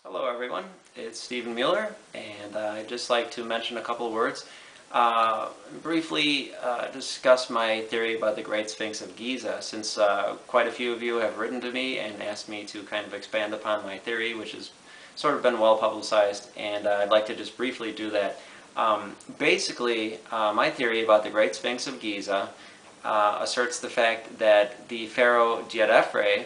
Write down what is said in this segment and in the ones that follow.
Hello everyone, it's Steven Mueller, and I'd just like to mention a couple of words. Briefly discuss my theory about the Great Sphinx of Giza, since quite a few of you have written to me and asked me to kind of expand upon my theory, which has sort of been well publicized, and I'd like to just briefly do that. Basically, my theory about the Great Sphinx of Giza asserts the fact that the pharaoh Djedefre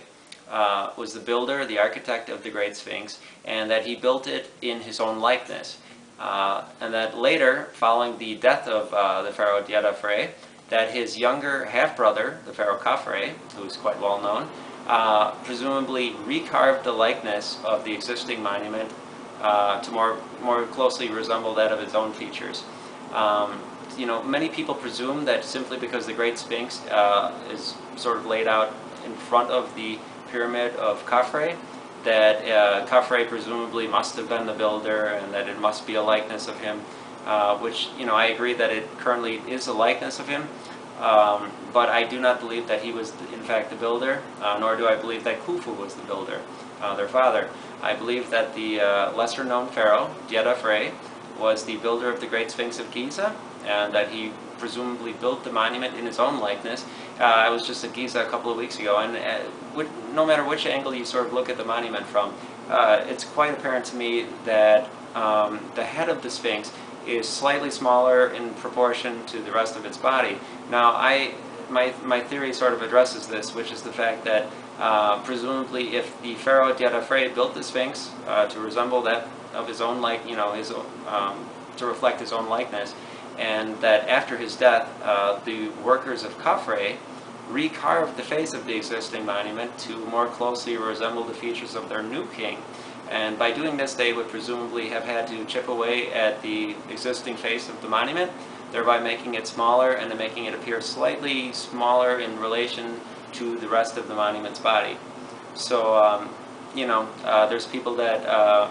was the builder, the architect of the Great Sphinx, and that he built it in his own likeness. And that later, following the death of the pharaoh Djedefre, that his younger half-brother, the pharaoh Khafre, who's quite well known, presumably recarved the likeness of the existing monument to more closely resemble that of its own features. Many people presume that simply because the Great Sphinx is sort of laid out in front of the pyramid of Khafre, that Khafre presumably must have been the builder and that it must be a likeness of him, which, I agree that it currently is a likeness of him, but I do not believe that he was in fact the builder, nor do I believe that Khufu was the builder, their father. I believe that the lesser known pharaoh, Djedefre, was the builder of the Great Sphinx of Giza, and that he presumably built the monument in his own likeness. I was just at Giza a couple of weeks ago, and no matter which angle you sort of look at the monument from, it's quite apparent to me that the head of the Sphinx is slightly smaller in proportion to the rest of its body. Now, my theory sort of addresses this, which is the fact that presumably if the pharaoh Djedefre built the Sphinx to resemble that of his own to reflect his own likeness, and that after his death, the workers of Khafre recarved the face of the existing monument to more closely resemble the features of their new king. And by doing this, they would presumably have had to chip away at the existing face of the monument, thereby making it smaller and then making it appear slightly smaller in relation to the rest of the monument's body. So, there's people that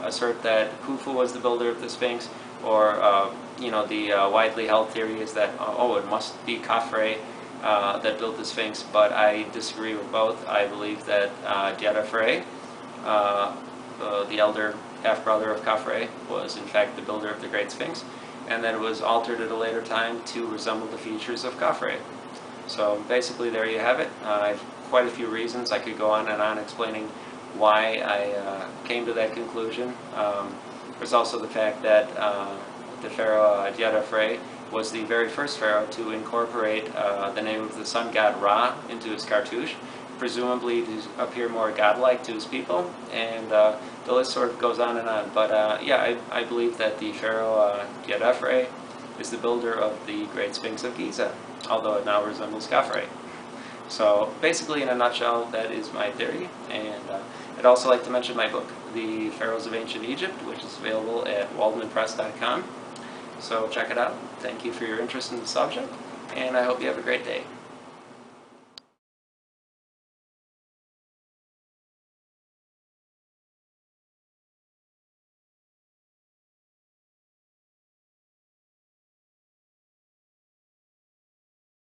assert that Khufu was the builder of the Sphinx, or the widely held theory is that, it must be Khafre that built the Sphinx, but I disagree with both. I believe that Djedefre, the elder half-brother of Khafre, was in fact the builder of the Great Sphinx, and that it was altered at a later time to resemble the features of Khafre. So basically there you have it. I have quite a few reasons. I could go on and on explaining why I came to that conclusion. There's also the fact that the pharaoh Djedefre was the very first pharaoh to incorporate the name of the sun god Ra into his cartouche, presumably to appear more godlike to his people, and the list sort of goes on and on. But I believe that the pharaoh Djedefre is the builder of the Great Sphinx of Giza, although it now resembles Khafre. So basically, in a nutshell, that is my theory, and I'd also like to mention my book, The Pharaohs of Ancient Egypt, which is available at waldmanpress.com. So check it out. Thank you for your interest in the subject, and I hope you have a great day.